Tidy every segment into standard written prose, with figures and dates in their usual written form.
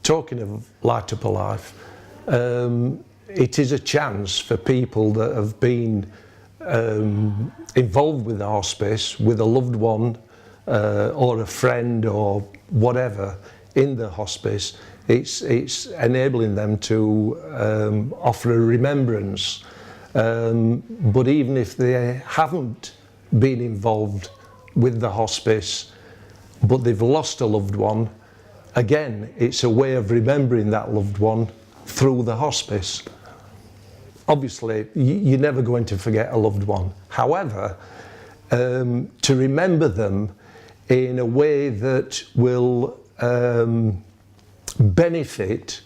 talking of Light Up a Life, it is a chance for people that have been involved with the hospice, with a loved one or a friend or whatever in the hospice. It's enabling them to offer a remembrance. But even if they haven't been involved with the hospice, but they've lost a loved one, again, it's a way of remembering that loved one through the hospice. Obviously, you're never going to forget a loved one. However, to remember them in a way that will benefit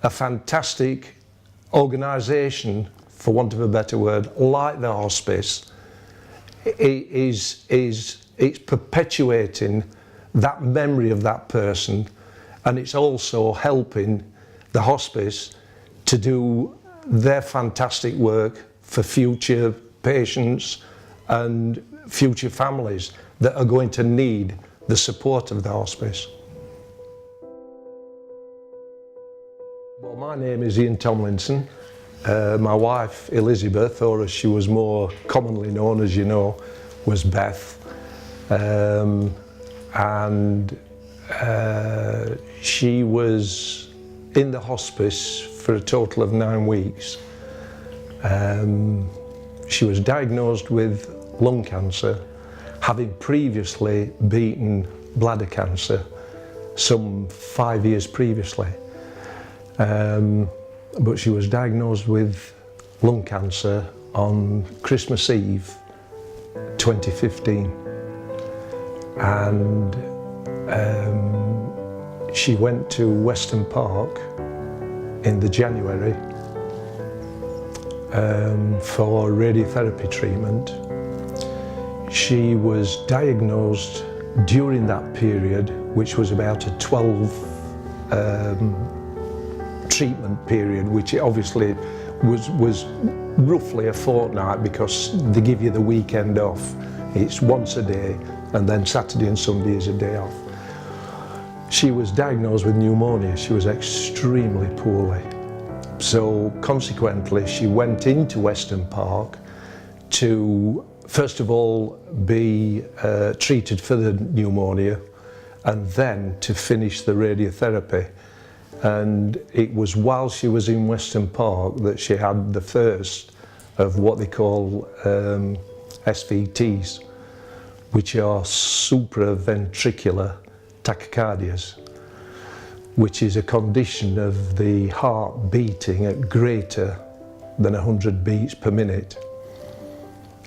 a fantastic organisation, for want of a better word, like the hospice, it's perpetuating that memory of that person, and it's also helping the hospice to do their fantastic work for future patients and future families that are going to need the support of the hospice. Well, my name is Ian Tomlinson. My wife Elizabeth, or as she was more commonly known, as you know, was Beth. She was in the hospice for a total of 9 weeks. She was diagnosed with lung cancer, having previously beaten bladder cancer some 5 years previously. But she was diagnosed with lung cancer on Christmas Eve 2015, and she went to Weston Park in the January for radiotherapy treatment. She was diagnosed during that period, which was about a 12 treatment period, which obviously was roughly a fortnight, because they give you the weekend off. It's once a day, and then Saturday and Sunday is a day off. She was diagnosed with pneumonia. She was extremely poorly. So consequently, she went into Weston Park to, first of all, be treated for the pneumonia, and then to finish the radiotherapy. And it was while she was in Weston Park that she had the first of what they call SVTs, which are supraventricular tachycardias, which is a condition of the heart beating at greater than 100 beats per minute.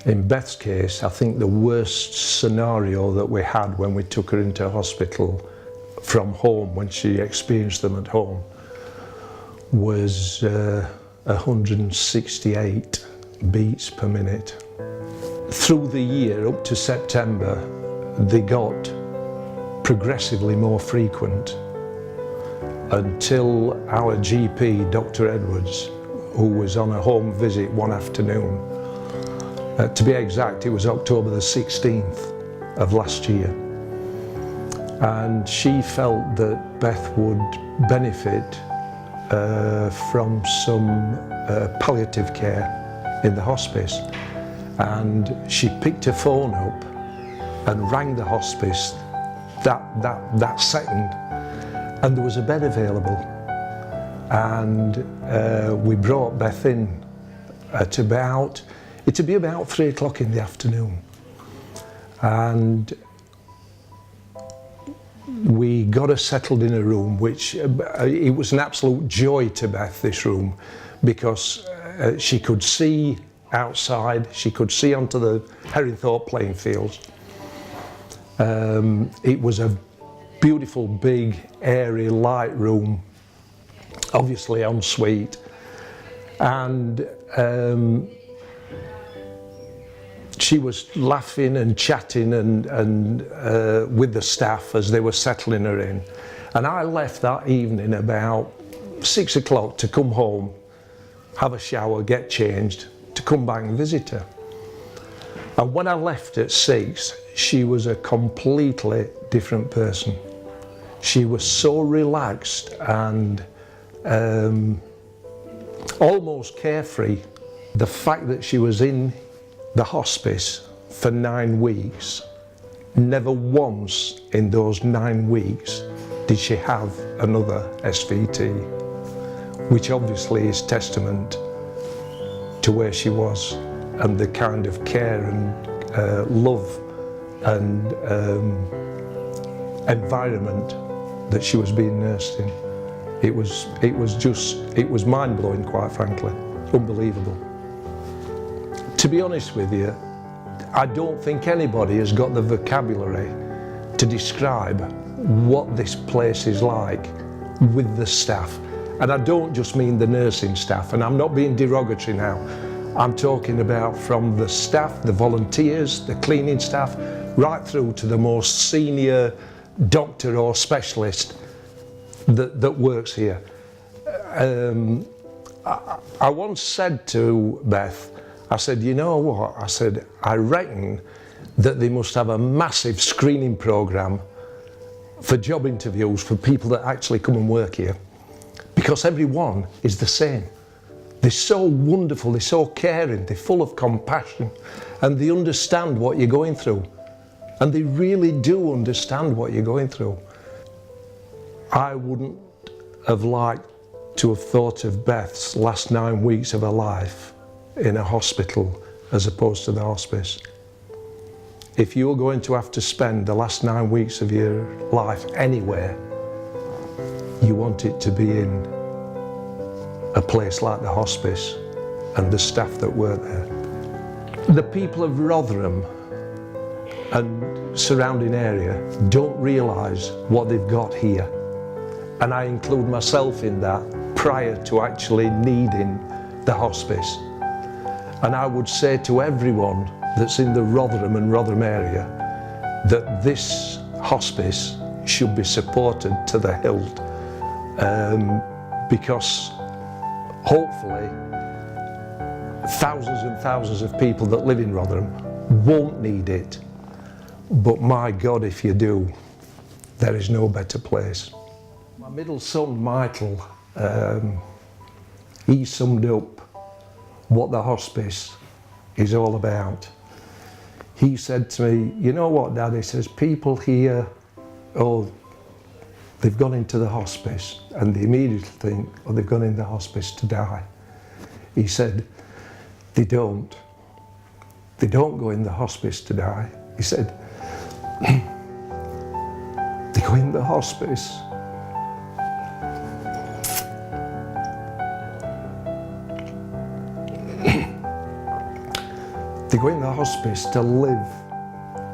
In Beth's case, I think the worst scenario that we had when we took her into hospital from home, when she experienced them at home, was 168 beats per minute. Through the year up to September, they got progressively more frequent, until our GP, Dr. Edwards, who was on a home visit one afternoon, to be exact, it was October the 16th of last year, and she felt that Beth would benefit from some palliative care in the hospice, and she picked her phone up and rang the hospice that second, and there was a bed available, and we brought Beth in at about 3 o'clock in the afternoon, and we got her settled in a room, which it was an absolute joy to Beth, this room, because she could see outside, she could see onto the Herringthorpe playing fields. It was a beautiful, big, airy, light room, obviously en suite, and she was laughing and chatting and with the staff as they were settling her in. And I left that evening about 6 o'clock to come home, have a shower, get changed, to come back and visit her. And when I left at 6, she was a completely different person. She was so relaxed and almost carefree. The fact that she was in the hospice for 9 weeks, never once in those 9 weeks did she have another SVT, which obviously is testament to where she was and the kind of care and love and environment that she was being nursed in. It was mind-blowing, quite frankly, unbelievable. To be honest with you, I don't think anybody has got the vocabulary to describe what this place is like with the staff. And I don't just mean the nursing staff, and I'm not being derogatory now. I'm talking about from the staff, the volunteers, the cleaning staff, right through to the most senior doctor or specialist that works here. I once said to Beth, I said, you know what? I said, I reckon that they must have a massive screening program for job interviews for people that actually come and work here, because everyone is the same. They're so wonderful, they're so caring, they're full of compassion, and they understand what you're going through. And they really do understand what you're going through. I wouldn't have liked to have thought of Beth's last 9 weeks of her life in a hospital as opposed to the hospice. If you're going to have to spend the last 9 weeks of your life anywhere, you want it to be in a place like the hospice and the staff that work there. The people of Rotherham and surrounding area don't realise what they've got here. And I include myself in that prior to actually needing the hospice. And I would say to everyone that's in the Rotherham and Rotherham area that this hospice should be supported to the hilt, because hopefully thousands and thousands of people that live in Rotherham won't need it. But my God, if you do, there is no better place. My middle son, Michael, he summed up what the hospice is all about. He said to me, you know what, Dad? He says, people here, oh, they've gone into the hospice, and they immediately think, oh, they've gone into the hospice to die. He said, they don't. They don't go in the hospice to die. He said, they go in the hospice they go in the hospice to live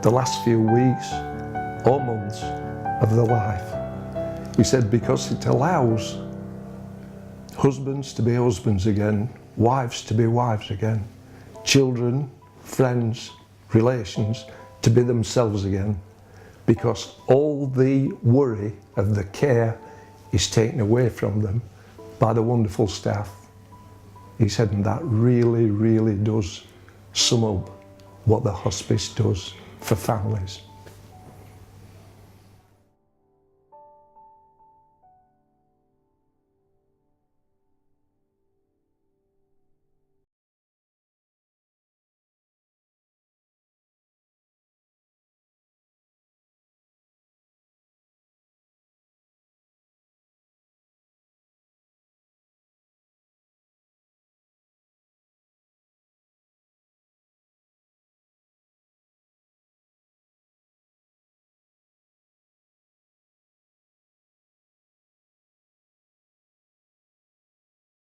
the last few weeks or months of their life. He said, because it allows husbands to be husbands again, wives to be wives again, children, friends, relations to be themselves again, because all the worry of the care is taken away from them by the wonderful staff. He said, and that really, really does sum up what the hospice does for families.